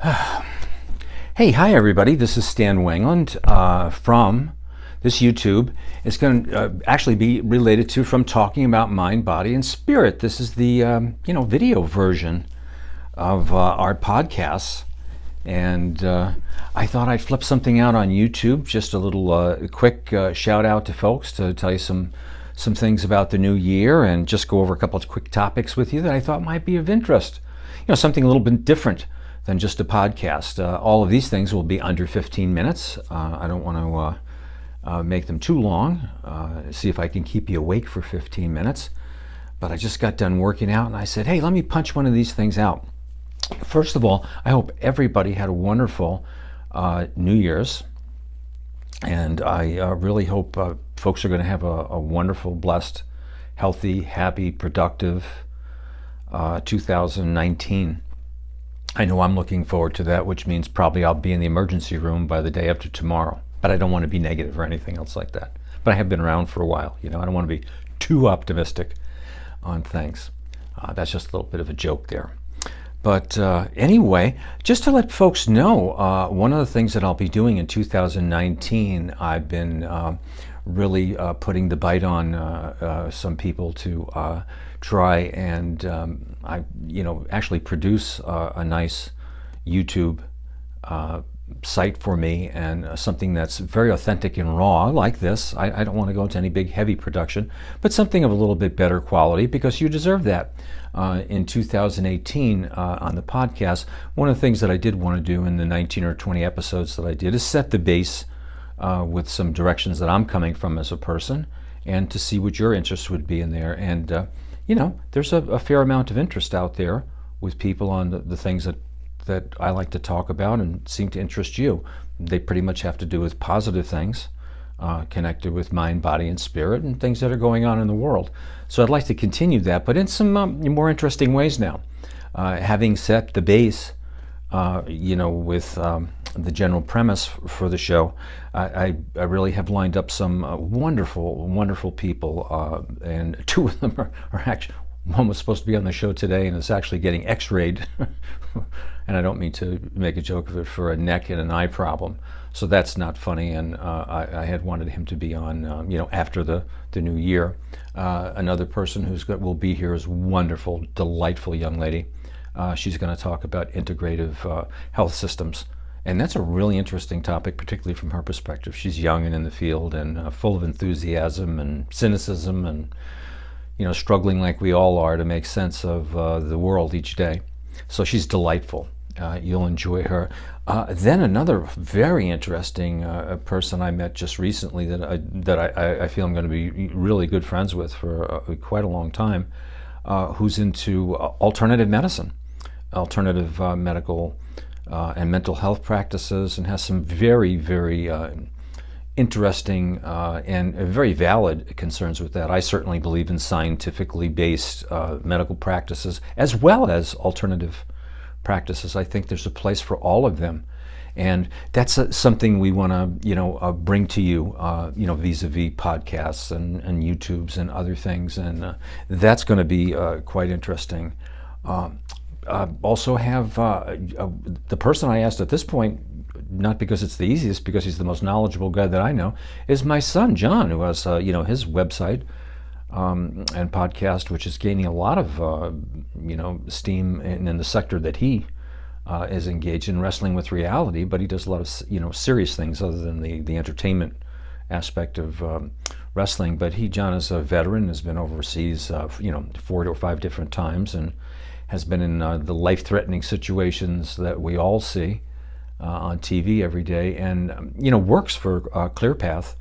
Hey, hi everybody. This is Stan Wanglund from this YouTube. It's going to actually be related to from talking about mind, body, and spirit. This is the video version of our podcasts, and I thought I'd flip something out on YouTube. Just a little quick shout out to folks to tell you some things about the new year, and just go over a couple of quick topics with you that I thought might be of interest. Something a little bit different than just a podcast. All of these things will be under 15 minutes. I don't want to make them too long. See if I can keep you awake for 15 minutes. But I just got done working out and I said, hey, let me punch one of these things out. First of all, I hope everybody had a wonderful New Year's. And I really hope folks are going to have a wonderful, blessed, healthy, happy, productive 2019. I know I'm looking forward to that, which means probably I'll be in the emergency room by the day after tomorrow. But I don't want to be negative or anything else like that. But I have been around for a while. I don't want to be too optimistic on things. That's just a little bit of a joke there. But anyway, just to let folks know, one of the things that I'll be doing in 2019, I've been really putting the bite on some people to try and actually produce a nice YouTube site for me, and something that's very authentic and raw like this. I don't want to go into any big heavy production, but something of a little bit better quality, because you deserve that. In 2018 on the podcast, one of the things that I did want to do in the 19 or 20 episodes that I did is set the base with some directions that I'm coming from as a person, and to see what your interest would be in there. And there's a fair amount of interest out there with people on the things that I like to talk about and seem to interest you. They pretty much have to do with positive things, connected with mind, body, and spirit, and things that are going on in the world. So I'd like to continue that, but in some more interesting ways now. Having set the base, with the general premise for the show, I really have lined up some wonderful, wonderful people, and two of them are actually, one was supposed to be on the show today and is actually getting x-rayed, and I don't mean to make a joke of it, for a neck and an eye problem. So that's not funny, and I had wanted him to be on, after the new year. Another person will be here is wonderful, delightful young lady. She's going to talk about integrative health systems. And that's a really interesting topic, particularly from her perspective. She's young and in the field, and full of enthusiasm and cynicism, and struggling like we all are to make sense of the world each day. So she's delightful. You'll enjoy her. Then another very interesting person I met just recently that I feel I'm going to be really good friends with for quite a long time, who's into alternative medicine, alternative medical and mental health practices, and has some very, very interesting and very valid concerns with that. I certainly believe in scientifically based medical practices as well as alternative practices. I think there's a place for all of them, and that's something we want to bring to you, vis-a-vis podcasts and YouTubes and other things, and that's going to be quite interesting. Also have the person I asked at this point, not because it's the easiest, because he's the most knowledgeable guy that I know, is my son John, who has his website and podcast, which is gaining a lot of steam in the sector that he is engaged in, wrestling with reality. But he does a lot of serious things other than the entertainment aspect of wrestling. But John is a veteran, has been overseas 4 or 5 different times, and has been in the life-threatening situations that we all see on TV every day, and works for ClearPath,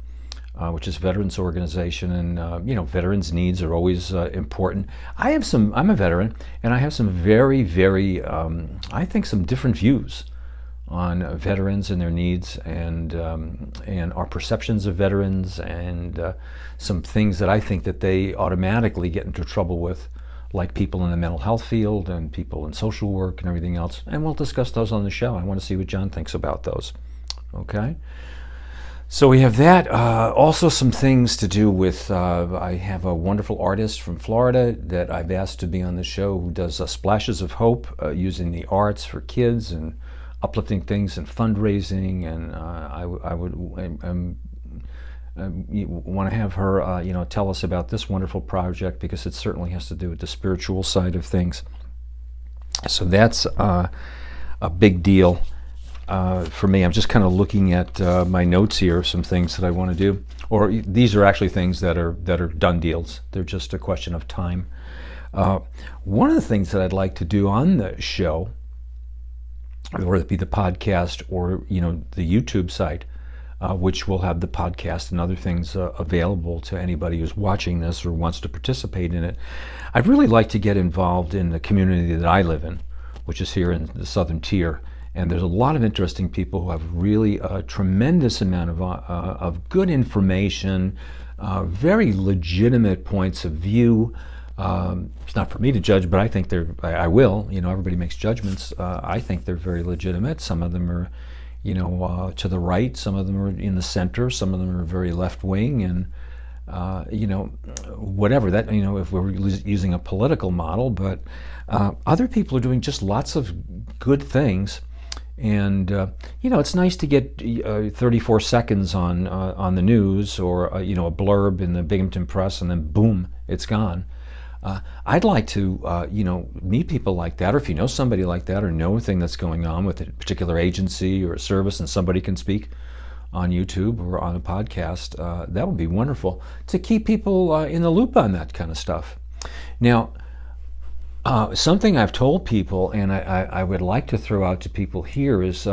which is a veterans organization, and veterans' needs are always important. I'm a veteran, and I have some very, very, I think, some different views on veterans and their needs, and our perceptions of veterans, and some things that I think that they automatically get into trouble with, like people in the mental health field and people in social work and everything else. And we'll discuss those on the show. I want to see what John thinks about those. Okay? So we have that. Also some things to do with, I have a wonderful artist from Florida that I've asked to be on the show, who does splashes of hope using the arts for kids and uplifting things and fundraising, and I would want to have her, tell us about this wonderful project, because it certainly has to do with the spiritual side of things. So that's a big deal for me. I'm just kind of looking at my notes here, some things that I want to do, or these are actually things that are done deals. They're just a question of time. One of the things that I'd like to do on the show, whether it be the podcast or the YouTube site, which will have the podcast and other things available to anybody who's watching this or wants to participate in it. I'd really like to get involved in the community that I live in, which is here in the Southern Tier. And there's a lot of interesting people who have really a tremendous amount of good information, very legitimate points of view. It's not for me to judge, but I think I will. Everybody makes judgments. I think they're very legitimate. Some of them are, to the right. Some of them are in the center. Some of them are very left wing, and whatever that. If we're using a political model, but other people are doing just lots of good things. And it's nice to get 34 seconds on the news, or a blurb in the Binghamton Press, and then boom, it's gone. I'd like to meet people like that, or if you know somebody like that, or know anything that's going on with a particular agency or a service, and somebody can speak on YouTube or on a podcast, that would be wonderful to keep people in the loop on that kind of stuff. Now, something I've told people, and I would like to throw out to people here, is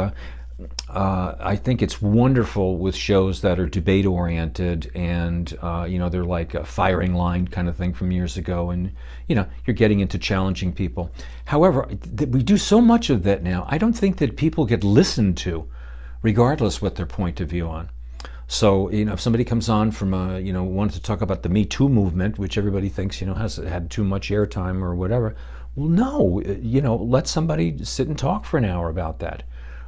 I think it's wonderful with shows that are debate-oriented, and they're like a firing line kind of thing from years ago, and you're getting into challenging people. However, we do so much of that now. I don't think that people get listened to, regardless what their point of view on. So, if somebody comes on from, wanted to talk about the Me Too movement, which everybody thinks, has had too much airtime or whatever. Well, no, let somebody sit and talk for an hour about that,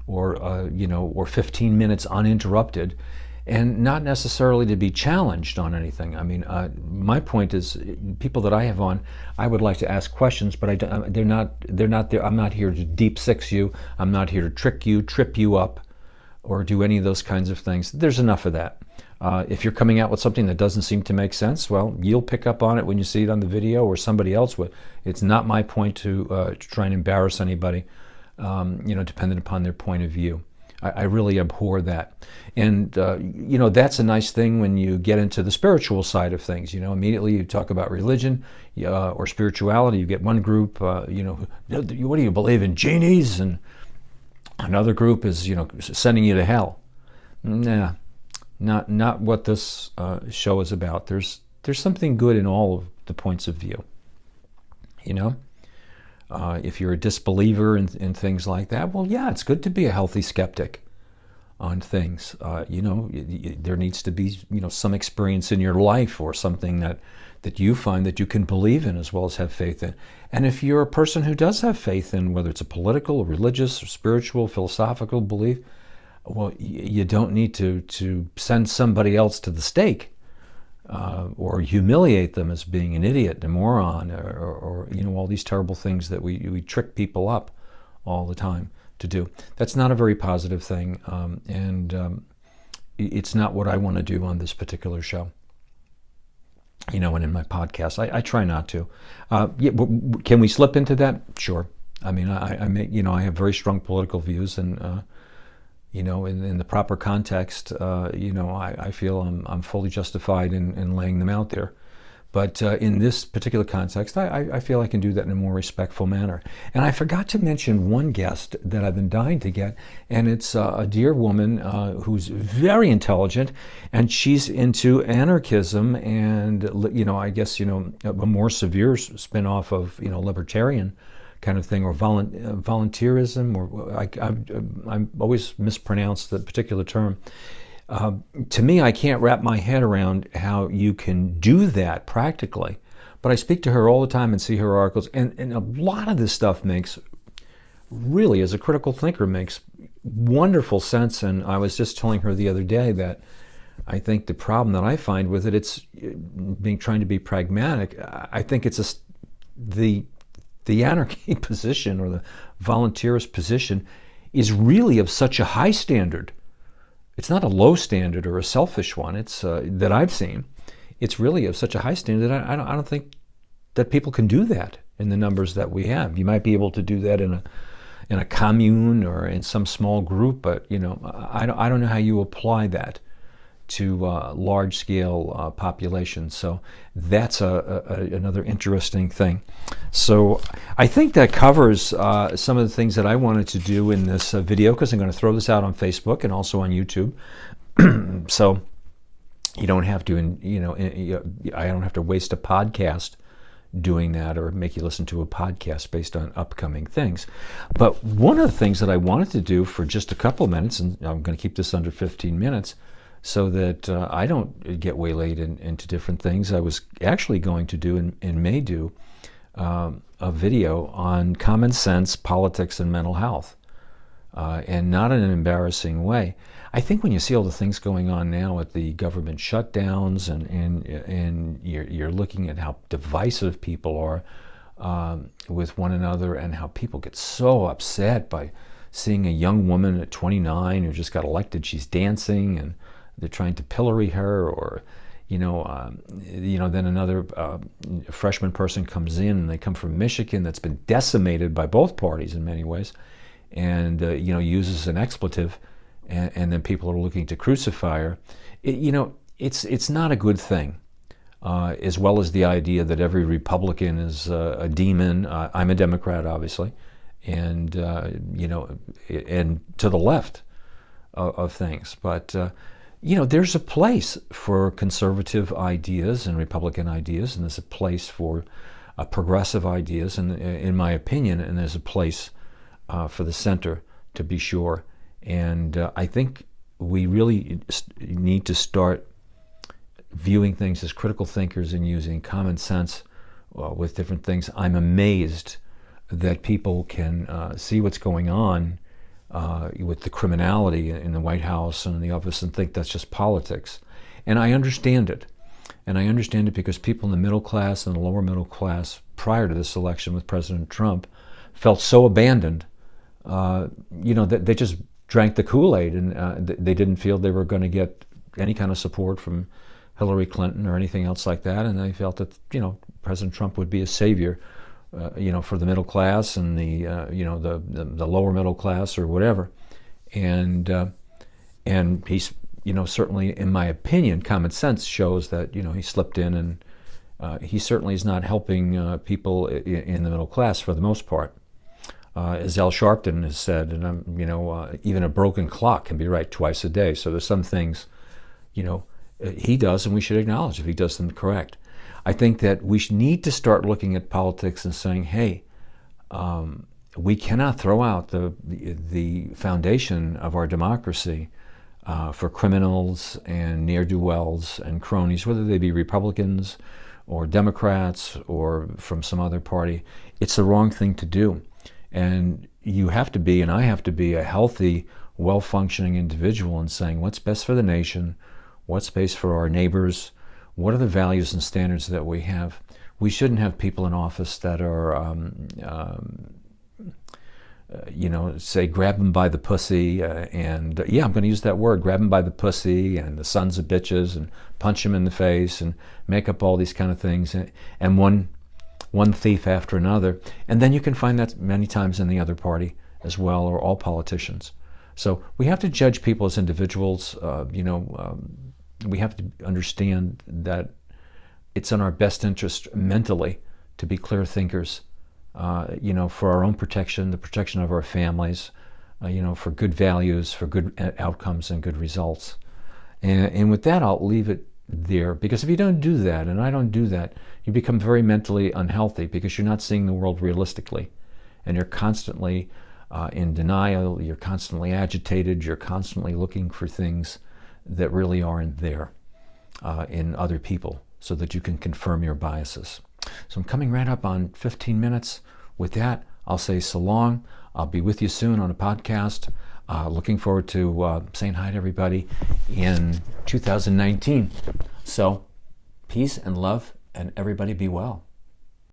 or, or 15 minutes uninterrupted, and not necessarily to be challenged on anything. I mean, my point is, people that I have on, I would like to ask questions, but they're not there. I'm not here to deep six you. I'm not here to trick you, trip you up, or do any of those kinds of things. There's enough of that. If you're coming out with something that doesn't seem to make sense, well, you'll pick up on it when you see it on the video, or somebody else would. It's not my point to try and embarrass anybody, dependent upon their point of view. I really abhor that. And, that's a nice thing when you get into the spiritual side of things. Immediately you talk about religion or spirituality. You get one group, what do you believe in, genies? And another group is, sending you to hell. Nah, not what this show is about. There's something good in all of the points of view. If you're a disbeliever in things like that, well, yeah, it's good to be a healthy skeptic on things. There needs to be, some experience in your life, or something that you find that you can believe in as well as have faith in. And if you're a person who does have faith in, whether it's a political, or religious, or spiritual, philosophical belief, well, you don't need to send somebody else to the stake, or humiliate them as being an idiot, a moron, or all these terrible things that we trick people up all the time to do. That's not a very positive thing, and it's not what I want to do on this particular show. And in my podcast, I try not to. Can we slip into that? Sure. I mean, I have very strong political views, and in the proper context, I feel I'm fully justified in laying them out there. But in this particular context, I feel I can do that in a more respectful manner. And I forgot to mention one guest that I've been dying to get, and it's a dear woman who's very intelligent, and she's into anarchism and, I guess, a more severe spin-off of, libertarian kind of thing, or volunteerism, or I always mispronounce the particular term. To me, I can't wrap my head around how you can do that practically, but I speak to her all the time and see her articles, and a lot of this stuff really, as a critical thinker, makes wonderful sense. And I was just telling her the other day that I think the problem that I find with it, it's trying to be pragmatic. I think it's the anarchy position, or the volunteerist position, is really of such a high standard. It's not a low standard or a selfish one. It's that I've seen. It's really of such a high standard that I don't think that people can do that in the numbers that we have. You might be able to do that in a commune or in some small group, but I don't know how you apply that to large-scale populations. So that's another interesting thing. So I think that covers some of the things that I wanted to do in this video, because I'm going to throw this out on Facebook and also on YouTube. So you don't have to, I don't have to waste a podcast doing that or make you listen to a podcast based on upcoming things. But one of the things that I wanted to do for just a couple of minutes, and I'm going to keep this under 15 minutes, so that I don't get waylaid into different things. I was actually going to do and may do a video on common sense, politics, and mental health, and not in an embarrassing way. I think when you see all the things going on now with the government shutdowns and you're looking at how divisive people are with one another, and how people get so upset by seeing a young woman at 29 who just got elected, she's dancing, and they're trying to pillory her, or then another freshman person comes in, and they come from Michigan that's been decimated by both parties in many ways, and uses an expletive, and then people are looking to crucify her. It's not a good thing. As well as the idea that every Republican is a demon. I'm a Democrat, obviously, and and to the left of things, but. There's a place for conservative ideas and Republican ideas, and there's a place for progressive ideas, and in my opinion, and there's a place for the center, to be sure. And I think we really need to start viewing things as critical thinkers and using common sense with different things. I'm amazed that people can see what's going on with the criminality in the White House and in the office and think that's just politics. And I understand it. And I understand it because people in the middle class and the lower middle class prior to this election with President Trump felt so abandoned, that they just drank the Kool-Aid, and they didn't feel they were going to get any kind of support from Hillary Clinton or anything else like that. And they felt that, President Trump would be a savior for the middle class and the lower middle class or whatever, and he's certainly, in my opinion, common sense shows that he slipped in, and he certainly is not helping people in the middle class for the most part, as Al Sharpton has said, and even a broken clock can be right twice a day. So there's some things he does, and we should acknowledge if he does them correct. I think that we need to start looking at politics and saying, hey, we cannot throw out the foundation of our democracy for criminals and ne'er-do-wells and cronies, whether they be Republicans or Democrats or from some other party. It's the wrong thing to do. And you have to be, and I have to be, a healthy, well-functioning individual in saying what's best for the nation, what's best for our neighbors, what are the values and standards that we have. We shouldn't have people in office that are, say, grab them by the pussy, I'm going to use that word, grab them by the pussy, and the sons of bitches, and punch them in the face, and make up all these kind of things, and one thief after another. And then you can find that many times in the other party as well, or all politicians. So we have to judge people as individuals. We have to understand that it's in our best interest mentally to be clear thinkers, for our own protection, the protection of our families, for good values, for good outcomes and good results. And with that, I'll leave it there, because if you don't do that, and I don't do that, you become very mentally unhealthy, because you're not seeing the world realistically, and you're constantly in denial, you're constantly agitated, you're constantly looking for things that really aren't there in other people, so that you can confirm your biases. So I'm coming right up on 15 minutes. With that, I'll say so long. I'll be with you soon on a podcast. Looking forward to saying hi to everybody in 2019. So peace and love, and everybody be well.